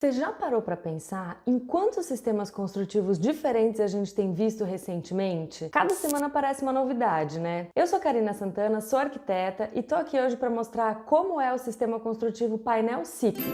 Você já parou para pensar em quantos sistemas construtivos diferentes a gente tem visto recentemente? Cada semana aparece uma novidade, né? Eu sou Karina Santana, sou arquiteta e tô aqui hoje para mostrar como é o sistema construtivo painel SIP.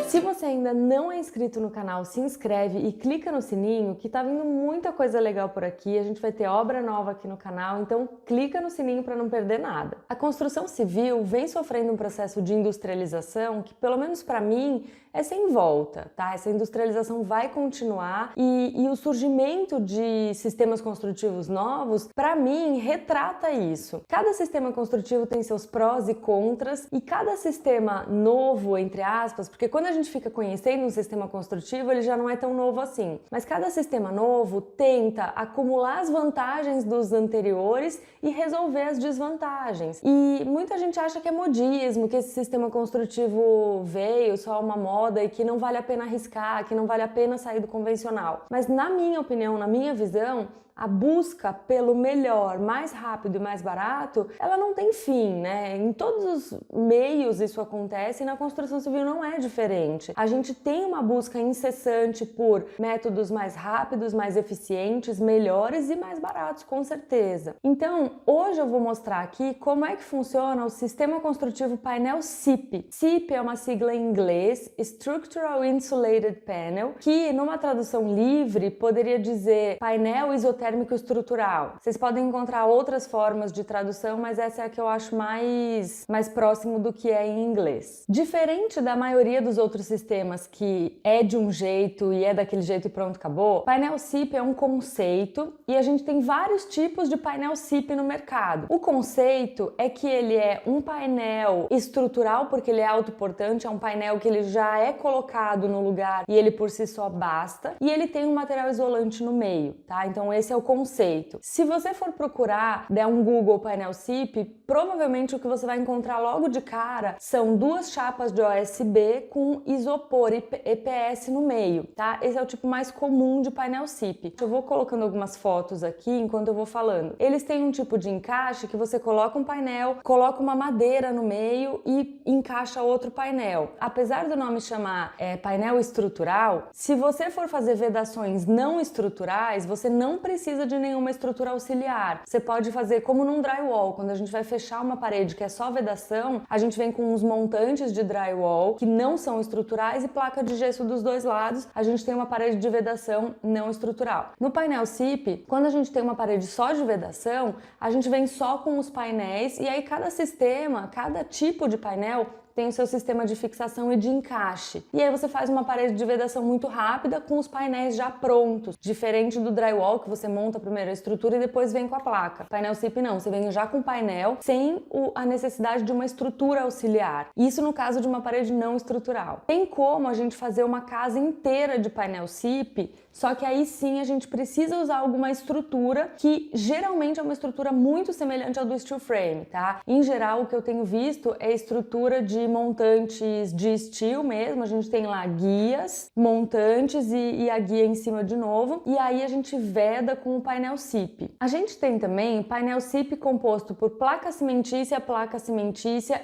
Se você ainda não é inscrito no canal, se inscreve e clica no sininho que tá vindo muita coisa legal por aqui. A gente vai ter obra nova aqui no canal, então clica no sininho para não perder nada. A construção civil vem sofrendo um processo de industrialização que, pelo menos para mim, é sem volta, tá? Essa industrialização vai continuar e o surgimento de sistemas construtivos novos, para mim, retrata isso. Cada sistema construtivo tem seus prós e contras e cada sistema novo, entre aspas, porque quando a gente fica conhecendo um sistema construtivo, ele já não é tão novo assim. Mas cada sistema novo tenta acumular as vantagens dos anteriores e resolver as desvantagens. E muita gente acha que é modismo, que esse sistema construtivo veio só uma moda e que não vale a pena arriscar, que não vale a pena sair do convencional. Mas na minha opinião, na minha visão, a busca pelo melhor, mais rápido e mais barato, ela não tem fim, né? Em todos os meios isso acontece e na construção civil não é diferente. A gente tem uma busca incessante por métodos mais rápidos, mais eficientes, melhores e mais baratos, com certeza. Então, hoje eu vou mostrar aqui como é que funciona o sistema construtivo painel SIP. SIP é uma sigla em inglês, Structural Insulated Panel, que numa tradução livre poderia dizer painel isotérmico estrutural. Vocês podem encontrar outras formas de tradução, mas essa é a que eu acho mais próximo do que é em inglês. Diferente da maioria dos outros sistemas que é de um jeito e é daquele jeito e pronto, acabou, painel SIP é um conceito e a gente tem vários tipos de painel SIP no mercado. O conceito é que ele é um painel estrutural porque ele é autoportante, é um painel que ele já é colocado no lugar e ele por si só basta, e ele tem um material isolante no meio, tá? Então esse é o conceito. Se você for procurar, der um Google painel SIP, provavelmente o que você vai encontrar logo de cara são duas chapas de OSB com isopor e EPS no meio, tá? Esse é o tipo mais comum de painel SIP. Eu vou colocando algumas fotos aqui enquanto eu vou falando. Eles têm um tipo de encaixe que você coloca um painel, coloca uma madeira no meio e encaixa outro painel. Apesar do nome chamar painel estrutural, se você for fazer vedações não estruturais, você não precisa de nenhuma estrutura auxiliar. Você pode fazer como num drywall, quando a gente vai fechar uma parede que é só vedação, a gente vem com uns montantes de drywall que não são estruturais e placa de gesso dos dois lados, a gente tem uma parede de vedação não estrutural. No painel SIP, quando a gente tem uma parede só de vedação, a gente vem só com os painéis e aí cada sistema, cada tipo de painel tem o seu sistema de fixação e de encaixe. E aí você faz uma parede de vedação muito rápida com os painéis já prontos, diferente do drywall que você monta primeiro a estrutura e depois vem com a placa. Painel SIP não, você vem já com o painel sem a necessidade de uma estrutura auxiliar. Isso no caso de uma parede não estrutural. Tem como a gente fazer uma casa inteira de painel SIP, só que aí sim a gente precisa usar alguma estrutura que geralmente é uma estrutura muito semelhante ao do steel frame, tá? Em geral, o que eu tenho visto é estrutura de montantes de steel mesmo, a gente tem lá guias, montantes e a guia em cima de novo, e aí a gente veda com o painel SIP. A gente tem também painel SIP composto por placa cimentícia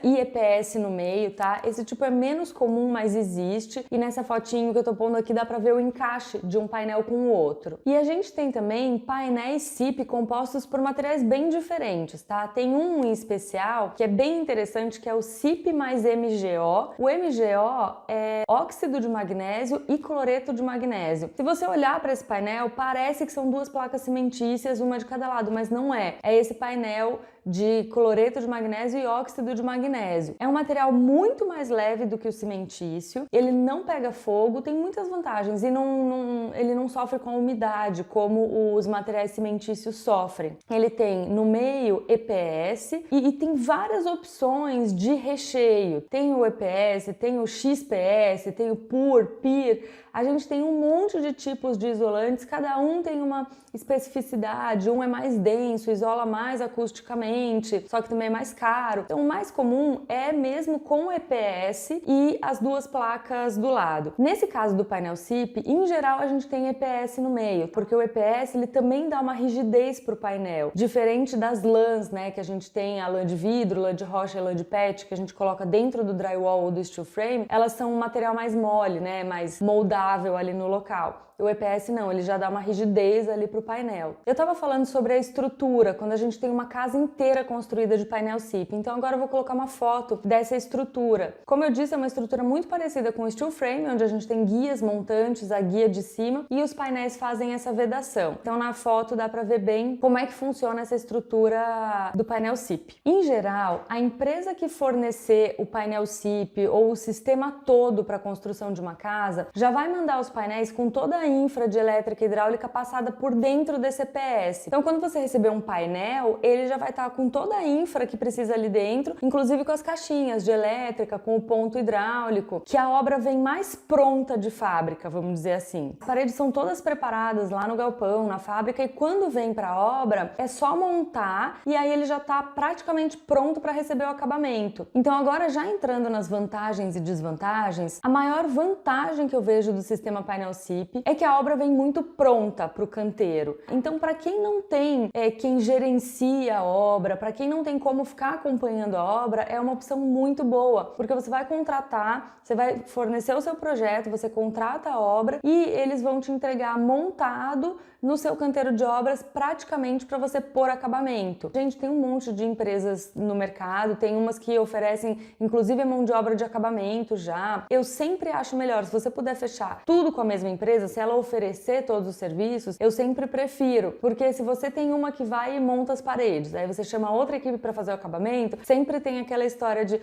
e EPS no meio, tá? Esse tipo é menos comum, mas existe, e nessa fotinho que eu tô pondo aqui dá pra ver o encaixe de um painel com o outro. E a gente tem também painéis SIP compostos por materiais bem diferentes, tá? Tem um em especial que é bem interessante, que é o SIP mais MgO. O MgO é óxido de magnésio e cloreto de magnésio. Se você olhar para esse painel, parece que são duas placas cimentícias, uma de cada lado, mas não é. É esse painel de cloreto de magnésio e óxido de magnésio. É um material muito mais leve do que o cimentício, ele não pega fogo, tem muitas vantagens e ele não sofre com a umidade como os materiais cimentícios sofrem. Ele tem no meio EPS e tem várias opções de recheio. Tem o EPS, tem o XPS, tem o PIR. A gente tem um monte de tipos de isolantes, cada um tem uma especificidade, um é mais denso, isola mais acusticamente, equivalente, só que também é mais caro. Então o mais comum é mesmo com o EPS e as duas placas do lado. Nesse caso do painel SIP, em geral a gente tem EPS no meio, porque o EPS ele também dá uma rigidez para o painel, diferente das lãs, né, que a gente tem a lã de vidro, lã de rocha e lã de PET, que a gente coloca dentro do drywall ou do steel frame, elas são um material mais mole, né, mais moldável ali no local. O EPS não, ele já dá uma rigidez ali para o painel. Eu estava falando sobre a estrutura, quando a gente tem uma casa inteira construída de painel SIP. Então agora eu vou colocar uma foto dessa estrutura. Como eu disse, é uma estrutura muito parecida com o steel frame, onde a gente tem guias montantes, a guia de cima, e os painéis fazem essa vedação. Então na foto dá para ver bem como é que funciona essa estrutura do painel SIP. Em geral, a empresa que fornecer o painel SIP ou o sistema todo para a construção de uma casa já vai mandar os painéis com toda a infra de elétrica e hidráulica passada por dentro desse EPS. Então quando você receber um painel, ele já vai estar com toda a infra que precisa ali dentro, inclusive com as caixinhas de elétrica, com o ponto hidráulico, que a obra vem mais pronta de fábrica, vamos dizer assim. As paredes são todas preparadas lá no galpão, na fábrica, e quando vem para a obra, é só montar e aí ele já está praticamente pronto para receber o acabamento. Então agora já entrando nas vantagens e desvantagens, a maior vantagem que eu vejo do sistema painel SIP é que a obra vem muito pronta para o canteiro. Então, para quem não tem quem gerencia a obra, para quem não tem como ficar acompanhando a obra, é uma opção muito boa, porque você vai contratar, você vai fornecer o seu projeto, você contrata a obra e eles vão te entregar montado no seu canteiro de obras praticamente para você pôr acabamento. Gente, tem um monte de empresas no mercado, tem umas que oferecem inclusive a mão de obra de acabamento já. Eu sempre acho melhor, se você puder fechar tudo com a mesma empresa, se ela oferecer todos os serviços, eu sempre prefiro, porque se você tem uma que vai e monta as paredes, aí você chama outra equipe para fazer o acabamento, sempre tem aquela história de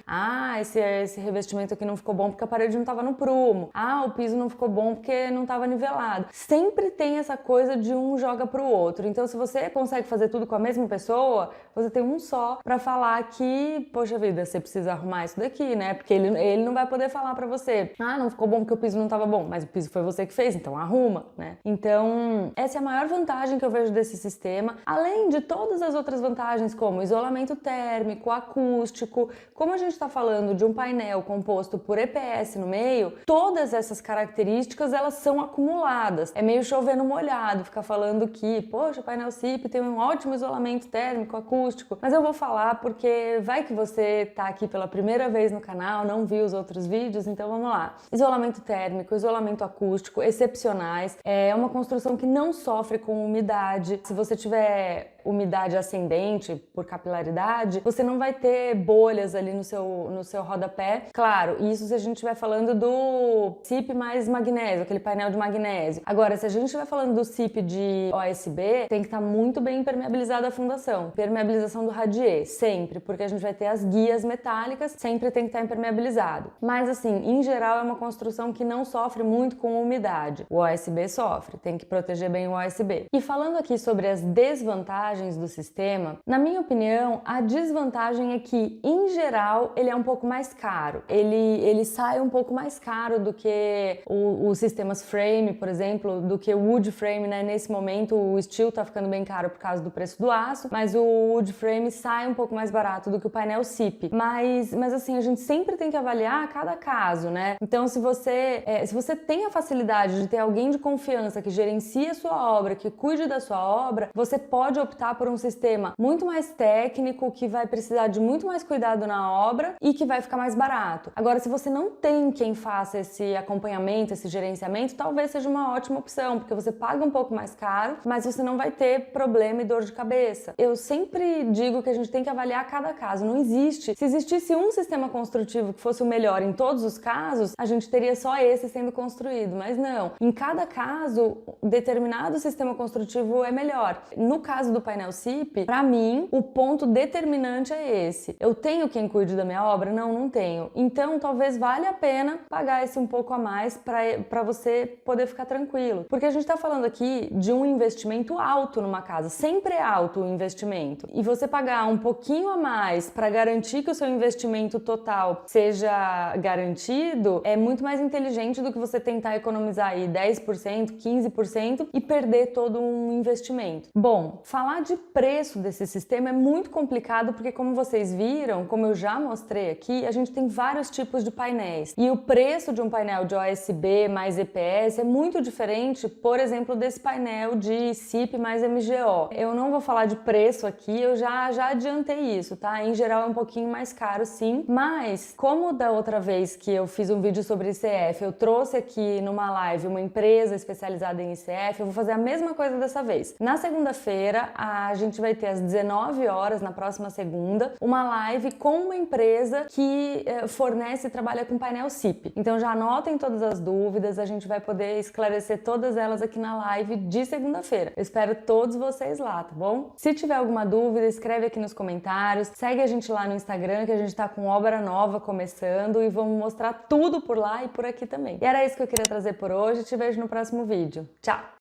esse revestimento aqui não ficou bom porque a parede não estava no prumo, o piso não ficou bom porque não estava nivelado. Sempre tem essa coisa de um joga pro outro. Então se você consegue fazer tudo com a mesma pessoa, você tem um só para falar que, poxa vida, você precisa arrumar isso daqui, né? Porque ele não vai poder falar para você, não ficou bom porque o piso não estava bom, mas o piso foi você que fez, então arruma, né? Então, essa é a maior vantagem que eu vejo desse sistema, além de todas as outras vantagens como isolamento térmico, acústico, como a gente está falando de um painel composto por EPS no meio, todas essas características, elas são acumuladas. É meio chover no molhado, ficar falando que, poxa, o painel SIP tem um ótimo isolamento térmico, acústico, mas eu vou falar porque vai que você tá aqui pela primeira vez no canal, não viu os outros vídeos, então vamos lá. Isolamento térmico, isolamento acústico, excepcionais, é uma construção que não sofre com umidade. Se você tiver umidade ascendente por capilaridade, você não vai ter bolhas ali no seu rodapé. Claro, isso se a gente estiver falando do SIP mais magnésio, aquele painel de magnésio. Agora, se a gente estiver falando do SIP de OSB, tem que estar muito bem impermeabilizada a fundação. Permeabilização do radier, sempre, porque a gente vai ter as guias metálicas, sempre tem que estar impermeabilizado. Mas assim, em geral é uma construção que não sofre muito com umidade. O OSB sofre, tem que proteger bem o OSB. E falando aqui sobre as desvantagens do sistema, na minha opinião, a desvantagem é que, em geral, ele é um pouco mais caro. Ele sai um pouco mais caro do que os sistemas frame, por exemplo, do que o wood frame, né? Nesse momento, o steel tá ficando bem caro por causa do preço do aço, mas o wood frame sai um pouco mais barato do que o painel SIP. Mas assim, a gente sempre tem que avaliar cada caso, né? Então, se você tem a facilidade de ter alguém de confiança que gerencie a sua obra, que cuide da sua obra, você pode optar por um sistema muito mais técnico, que vai precisar de muito mais cuidado na obra e que vai ficar mais barato. Agora, se você não tem quem faça esse acompanhamento, esse gerenciamento, talvez seja uma ótima opção, porque você paga um pouco mais caro, mas você não vai ter problema e dor de cabeça. Eu sempre digo que a gente tem que avaliar cada caso. Não existe. Se existisse um sistema construtivo que fosse o melhor em todos os casos, a gente teria só esse sendo construído, mas não. Em cada caso, determinado sistema construtivo é melhor. No caso do painel SIP, para mim, o ponto determinante é esse. Eu tenho quem cuide da minha obra? Não tenho. Então, talvez valha a pena pagar esse um pouco a mais para você poder ficar tranquilo. Porque a gente tá falando aqui de um investimento alto numa casa. Sempre é alto o investimento. E você pagar um pouquinho a mais para garantir que o seu investimento total seja garantido é muito mais inteligente do que você tentar economizar aí 10%, 15% e perder todo um investimento. Bom, falar falar de preço desse sistema é muito complicado porque, como vocês viram, como eu já mostrei aqui, a gente tem vários tipos de painéis. E o preço de um painel de OSB mais EPS é muito diferente, por exemplo, desse painel de SIP mais MGO. Eu não vou falar de preço aqui, eu já adiantei isso, tá? Em geral é um pouquinho mais caro, sim, mas como da outra vez que eu fiz um vídeo sobre ICF, eu trouxe aqui numa live uma empresa especializada em ICF, eu vou fazer a mesma coisa dessa vez. Na segunda-feira, a gente vai ter às 19 horas, na próxima segunda, uma live com uma empresa que fornece e trabalha com painel SIP. Então já anotem todas as dúvidas, a gente vai poder esclarecer todas elas aqui na live de segunda-feira. Eu espero todos vocês lá, tá bom? Se tiver alguma dúvida, escreve aqui nos comentários, segue a gente lá no Instagram, que a gente tá com obra nova começando e vamos mostrar tudo por lá e por aqui também. E era isso que eu queria trazer por hoje, te vejo no próximo vídeo. Tchau!